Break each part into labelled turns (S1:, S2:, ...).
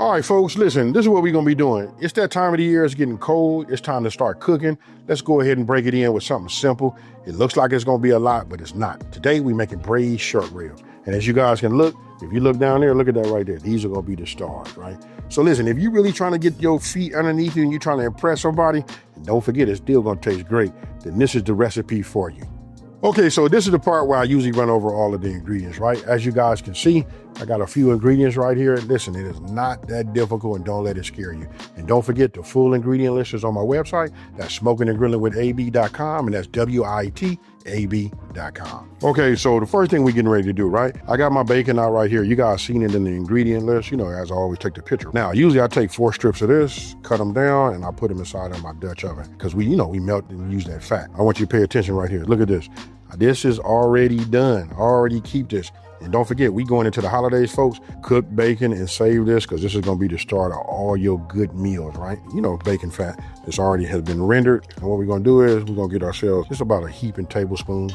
S1: All right, folks, listen, this is what we're gonna be doing. It's that time of the year, it's getting cold, it's time to start cooking. Let's go ahead and break it in with something simple. It looks like it's gonna be a lot, but it's not. Today, we're making braised short ribs. And as you guys can look, if you look down there, look at that right there. These are gonna be the stars, right? So listen, if you're really trying to get your feet underneath you and you're trying to impress somebody, and don't forget it's still gonna taste great, then this is the recipe for you. Okay, so this is the part where I usually run over all of the ingredients, right? As you guys can see, I got a few ingredients right here. Listen, it is not that difficult, and don't let it scare you. And don't forget, the full ingredient list is on my website. That's smokinandgrillin.ab.com, and that's WITAB.com. Okay, so the first thing we're getting ready to do, right? I got my bacon out right here. You guys seen it in the ingredient list, you know, as I always take the picture. Now, usually I take 4 strips of this, cut them down, and I put them inside of my Dutch oven, because we melt and use that fat. I want you to pay attention right here. Look at this. This is already done. Already keep this. And don't forget, we going into the holidays, folks. Cook bacon and save this, because this is going to be the start of all your good meals, right? You know, bacon fat. This already has been rendered. And what we're going to do is we're going to get ourselves just about a heaping tablespoon,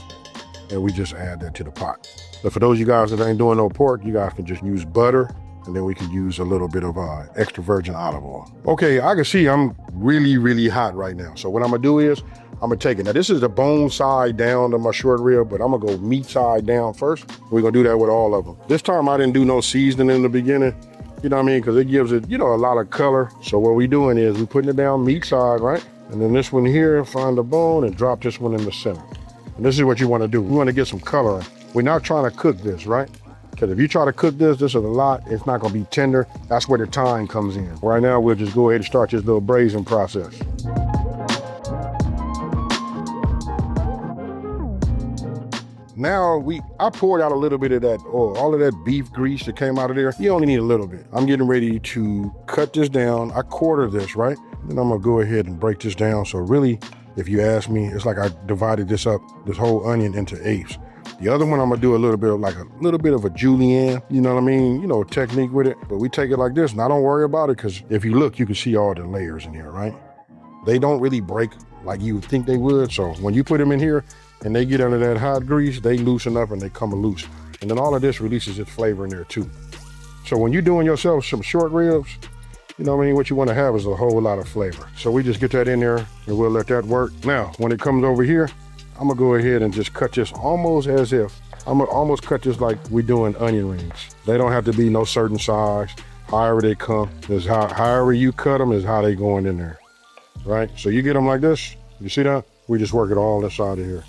S1: and we just add that to the pot. But for those of you guys that ain't doing no pork, you guys can just use butter, and then we can use a little bit of extra virgin olive oil. Okay, I can see I'm really, really hot right now. So what I'm going to do is I'm gonna take it. Now this is the bone side down of my short rib, but I'm gonna go meat side down first. We're gonna do that with all of them. This time I didn't do no seasoning in the beginning, you know what I mean? Because it gives it, you know, a lot of color. So what we're doing is we're putting it down meat side, right? And then this one here, find the bone and drop this one in the center. And this is what you wanna do. We wanna get some color. We're not trying to cook this, right? Because if you try to cook this is a lot, it's not gonna be tender. That's where the time comes in. Right now, we'll just go ahead and start this little braising process. Now I poured out a little bit of that oil, all of that beef grease that came out of there. You only need a little bit. I'm getting ready to cut this down. I quarter this, right? Then I'm gonna go ahead and break this down. So really, if you ask me, it's like I divided this whole onion into eighths. The other one, I'm gonna do a little bit of a julienne, you know what I mean? You know, technique with it. But we take it like this. Now don't worry about it, because if you look, you can see all the layers in here, right? They don't really break like you would think they would. So when you put them in here, and they get under that hot grease, they loosen up and they come loose. And then all of this releases its flavor in there too. So when you're doing yourself some short ribs, you know what I mean, what you want to have is a whole lot of flavor. So we just get that in there and we'll let that work. Now, when it comes over here, I'm gonna go ahead and just cut this almost as if, I'm gonna almost cut this like we're doing onion rings. They don't have to be no certain size. However they come, is however you cut them is how they going in there, right? So you get them like this, you see that? We just work it all inside of here.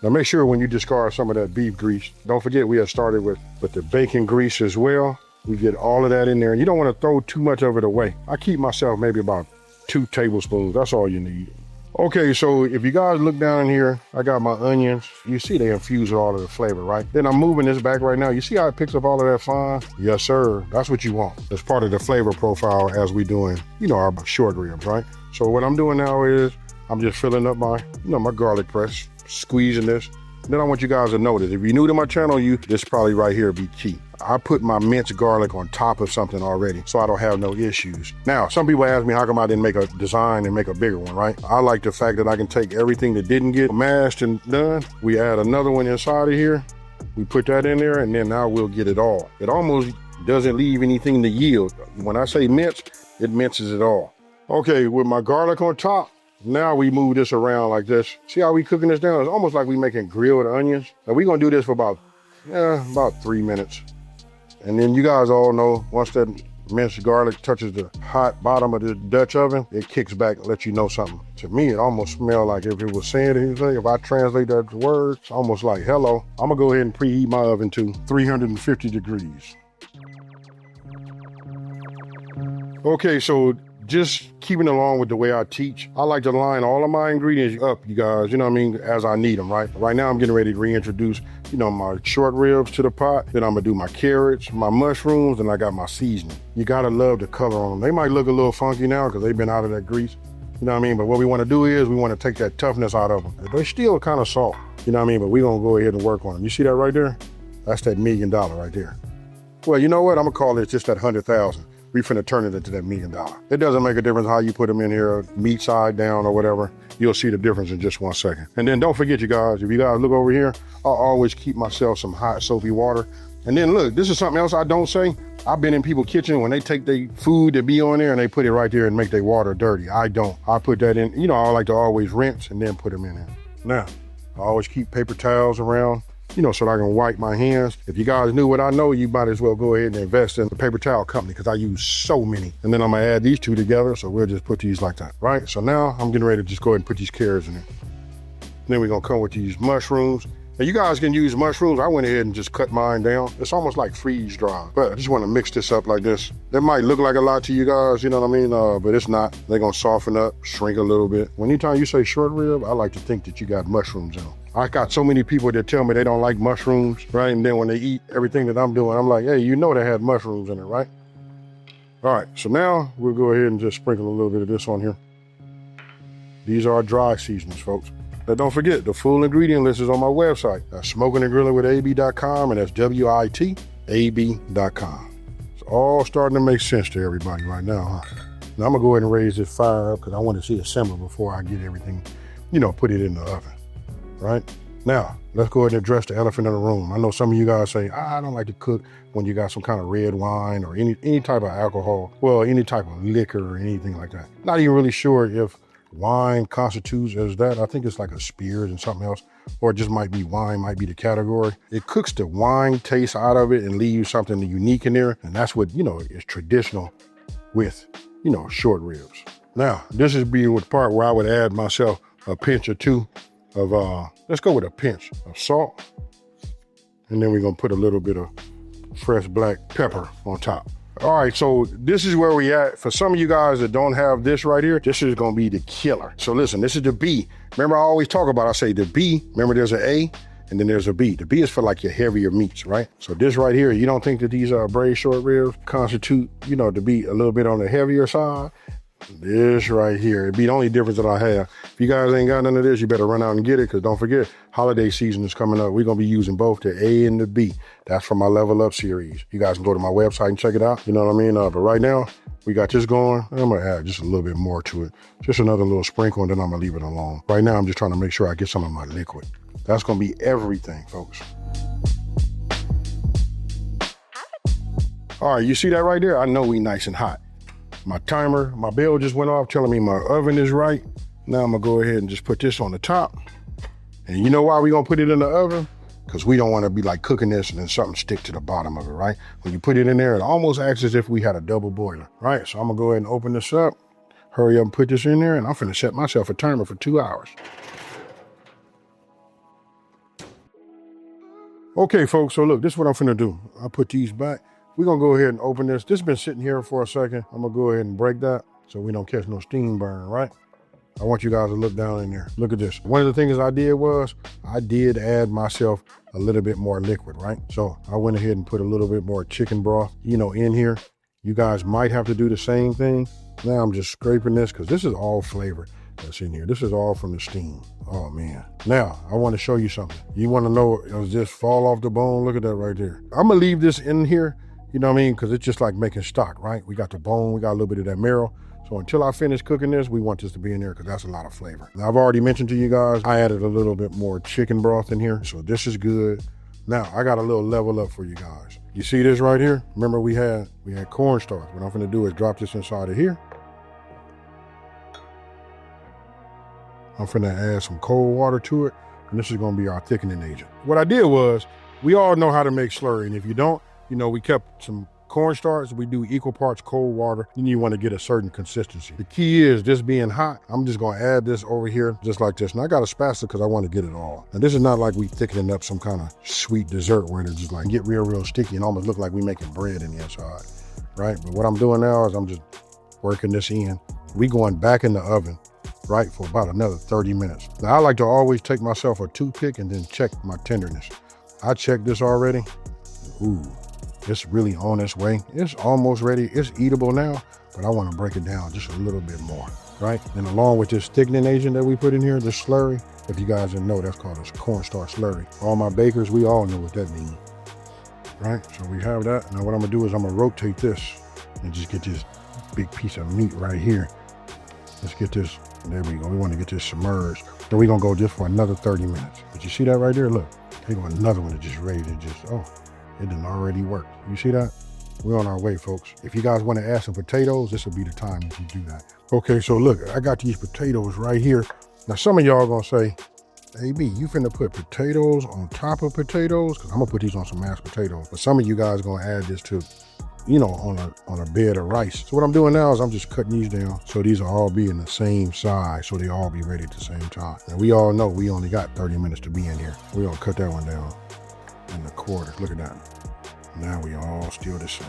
S1: Now make sure when you discard some of that beef grease, don't forget we have started with the bacon grease as well. We get all of that in there, and you don't want to throw too much of it away. I keep myself maybe about 2 tablespoons, that's all you need. Okay, so if you guys look down in here, I got my onions. You see they infuse all of the flavor, right? Then I'm moving this back right now. You see how it picks up all of that fine? Yes, sir, that's what you want. It's part of the flavor profile as we doing, you know, our short ribs, right? So what I'm doing now is I'm just filling up my, you know, my garlic press, squeezing this. Then I want you guys to notice, if you're new to my channel, this probably right here be key. I put my minced garlic on top of something already, so I don't have no issues. Now, some people ask me how come I didn't make a design and make a bigger one, right? I like the fact that I can take everything that didn't get mashed and done. We add another one inside of here. We put that in there, and then now we'll get it all. It almost doesn't leave anything to yield. When I say mince, it minces it all. Okay, with my garlic on top, now we move this around like this. See how we cooking this down? It's almost like we making grilled onions. Now we're gonna do this for about 3 minutes. And then you guys all know, once that minced garlic touches the hot bottom of the Dutch oven, it kicks back and lets you know something. To me, it almost smells like if it was saying anything, if I translate that word, it's almost like, hello. I'm gonna go ahead and preheat my oven to 350 degrees. Okay, so just keeping along with the way I teach, I like to line all of my ingredients up, you guys, you know what I mean, as I need them, right? Right now I'm getting ready to reintroduce, you know, my short ribs to the pot. Then I'm gonna do my carrots, my mushrooms, and I got my seasoning. You gotta love the color on them. They might look a little funky now because they've been out of that grease, you know what I mean? But what we wanna do is we wanna take that toughness out of them. They're still kind of soft, you know what I mean? But we're gonna go ahead and work on them. You see that right there? That's that $1 million right there. Well, you know what? I'm gonna call it just that 100,000. We finna turn it into that $1 million. It doesn't make a difference how you put them in here, meat side down or whatever. You'll see the difference in just 1 second. And then don't forget, you guys, if you guys look over here, I'll always keep myself some hot soapy water And then look, this is something else I don't say. I've been in people's kitchen when they take their food that be on there and they put it right there and make their water dirty. I don't. I put that in, you know, I like to always rinse and then put them in there. Now, I always keep paper towels around, you know, so that I can wipe my hands. If you guys knew what I know, you might as well go ahead and invest in the paper towel company because I use so many. And then I'm gonna add these two together, so we'll just put these like that, right? So now I'm getting ready to just go ahead and put these carrots in there. Then we're gonna come with these mushrooms. Now you guys can use mushrooms. I went ahead and just cut mine down. It's almost like freeze dry, but I just wanna mix this up like this. That might look like a lot to you guys, you know what I mean? But it's not. They're gonna soften up, shrink a little bit. Anytime you say short rib, I like to think that you got mushrooms in them. I got so many people that tell me they don't like mushrooms, right? And then when they eat everything that I'm doing, I'm like, hey, you know they had mushrooms in it, right? All right, so now we'll go ahead and just sprinkle a little bit of this on here. These are dry seasonings, folks. Now don't forget, the full ingredient list is on my website. That's smokinandgrillin.ab.com, and that's WITAB.com. It's all starting to make sense to everybody right now, huh? Now I'm gonna go ahead and raise this fire up because I want to see it simmer before I get everything, you know, put it in the oven. Right? Now, let's go ahead and address the elephant in the room. I know some of you guys say, I don't like to cook when you got some kind of red wine or any type of alcohol, well, any type of liquor or anything like that. Not even really sure if wine constitutes as that. I think it's like a spirit and something else, or it just might be wine, might be the category. It cooks the wine taste out of it and leaves something unique in there. And that's what, you know, is traditional with, you know, short ribs. Now, this is being the part where I would add myself a pinch or two of, let's go with a pinch of salt. And then we're gonna put a little bit of fresh black pepper on top. All right, so this is where we at. For some of you guys that don't have this right here, this is gonna be the killer. So listen, this is the B. Remember I always talk about, I say the B, remember there's an A and then there's a B. The B is for like your heavier meats, right? So this right here, you don't think that these braised short ribs constitute, you know, to be a little bit on the heavier side? This right here, it'd be the only difference that I have. If you guys ain't got none of this, you better run out and get it, because don't forget, holiday season is coming up. We're going to be using both the A and the B. That's from my Level Up series. You guys can go to my website and check it out. You know what I mean? But right now, we got this going. I'm going to add just a little bit more to it. Just another little sprinkle, and then I'm going to leave it alone. Right now, I'm just trying to make sure I get some of my liquid. That's going to be everything, folks. All right, you see that right there? I know we nice and hot. My timer, my bell just went off telling me my oven is right. Now I'm gonna go ahead and just put this on the top. And you know why we gonna put it in the oven? Because we don't wanna be like cooking this and then something stick to the bottom of it, right? When you put it in there, it almost acts as if we had a double boiler, right? So I'm gonna go ahead and open this up, hurry up and put this in there, and I'm finna set myself a timer for 2 hours. Okay, folks, so look, this is what I'm finna do. I'll put these back. We're gonna go ahead and open this. This has been sitting here for a second. I'm gonna go ahead and break that so we don't catch no steam burn, right? I want you guys to look down in there. Look at this. One of the things I did was, I did add myself a little bit more liquid, right? So I went ahead and put a little bit more chicken broth, you know, in here. You guys might have to do the same thing. Now I'm just scraping this because this is all flavor that's in here. This is all from the steam. Oh man. Now, I want to show you something. You want to know, does this fall off the bone? Look at that right there. I'm gonna leave this in here. You know what I mean? Because it's just like making stock, right? We got the bone, we got a little bit of that marrow. So until I finish cooking this, we want this to be in there because that's a lot of flavor. Now, I've already mentioned to you guys, I added a little bit more chicken broth in here. So this is good. Now, I got a little level up for you guys. You see this right here? Remember we had cornstarch. What I'm gonna do is drop this inside of here. I'm finna add some cold water to it. And this is gonna be our thickening agent. What I did was, we all know how to make slurry. And if you don't, you know, we kept some cornstarch. We do equal parts cold water. Then you want to get a certain consistency. The key is this being hot. I'm just going to add this over here just like this. And I got a spatula because I want to get it all. And this is not like we thickening up some kind of sweet dessert where it just like get real sticky and almost look like we making bread in the inside, right? But what I'm doing now is I'm just working this in. We going back in the oven, right, for about another 30 minutes. Now I like to always take myself a toothpick and then check my tenderness. I checked this already. Ooh. It's really on its way. It's almost ready. It's eatable now, but I want to break it down just a little bit more, right? And along with this thickening agent that we put in here, this slurry, if you guys didn't know, that's called a cornstarch slurry. All my bakers, we all know what that means, right? So we have that. Now what I'm gonna do is I'm gonna rotate this and just get this big piece of meat right here. Let's get this, there we go. We want to get this submerged. Then we're gonna go just for another 30 minutes. But you see that right there? Look, here go another one that's just ready to just, oh. It done already worked. You see that? We're on our way, folks. If you guys want to add some potatoes, this will be the time you can do that. Okay, so look, I got these potatoes right here. Now, some of y'all gonna say, hey, B, you finna put potatoes on top of potatoes? Because I'm gonna put these on some mashed potatoes. But some of you guys gonna add this to, you know, on a bed of rice. So what I'm doing now is I'm just cutting these down so these will all be in the same size, so they all be ready at the same time. And we all know we only got 30 minutes to be in here. We're gonna cut that one down in the quarters. Look at that. Now we all still the same.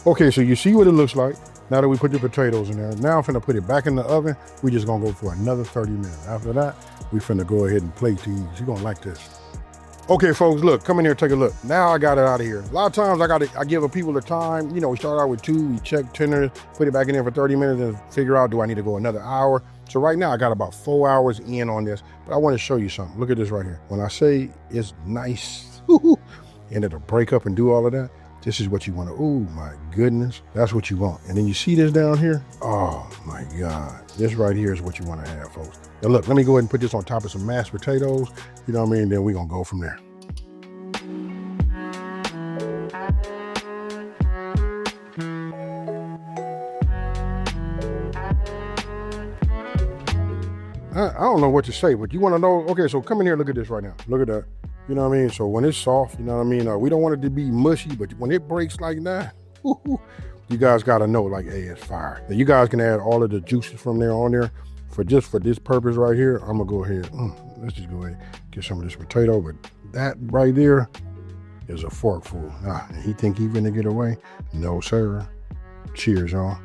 S1: Okay, so you see what it looks like now that we put the potatoes in there. Now I'm finna put it back in the oven. We just gonna go for another 30 minutes. After that, we finna go ahead and plate these. You're gonna like this. Okay, folks, look, come in here, take a look. Now I got it out of here. A lot of times I give people the time. You know, we start out with 2, we check tenderness, put it back in there for 30 minutes and figure out, do I need to go another hour? So right now I got about 4 hours in on this, but I wanna show you something. Look at this right here. When I say it's nice, and it'll break up and do all of that, this is what you want to, oh my goodness, that's what you want. And then you see this down here? Oh my God, this right here is what you want to have, folks. Now look, let me go ahead and put this on top of some mashed potatoes, you know what I mean? Then we're gonna go from there. I don't know what to say, but you want to know, okay, so come in here, look at this right now. Look at that. You know what I mean? So when it's soft, you know what I mean? We don't want it to be mushy, but when it breaks like that, you guys got to know, like, hey, it's fire. Now you guys can add all of the juices from there on there for this purpose right here. I'm going to go ahead. Let's just go ahead and get some of this potato, but that right there is a forkful. And he think he finna get away? No, sir. Cheers, y'all.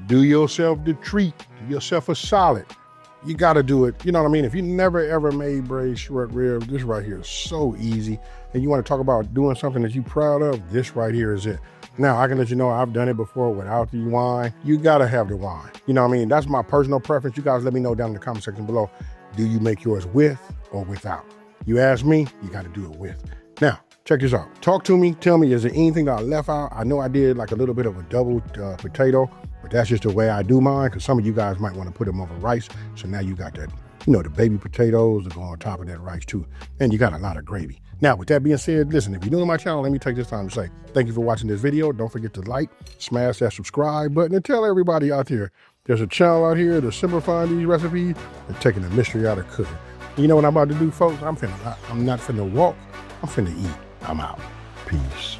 S1: Do yourself the treat, do yourself a solid. You gotta do it, you know what I mean? If you never ever made braised short ribs, this right here is so easy. And you wanna talk about doing something that you're proud of, this right here is it. Now, I can let you know I've done it before without the wine. You gotta have the wine. You know what I mean? That's my personal preference. You guys let me know down in the comment section below. Do you make yours with or without? You ask me, you gotta do it with. Now, check this out. Talk to me, tell me, is there anything that I left out? I know I did like a little bit of a double potato, but that's just the way I do mine, because some of you guys might want to put them over rice. So now you got that, you know, the baby potatoes that go on top of that rice too. And you got a lot of gravy. Now, with that being said, listen, if you're new to my channel, let me take this time to say thank you for watching this video. Don't forget to like, smash that subscribe button, and tell everybody out there, there's a channel out here that's simplifying these recipes and taking the mystery out of cooking. You know what I'm about to do, folks? I'm not finna walk, I'm finna eat. I'm out. Peace.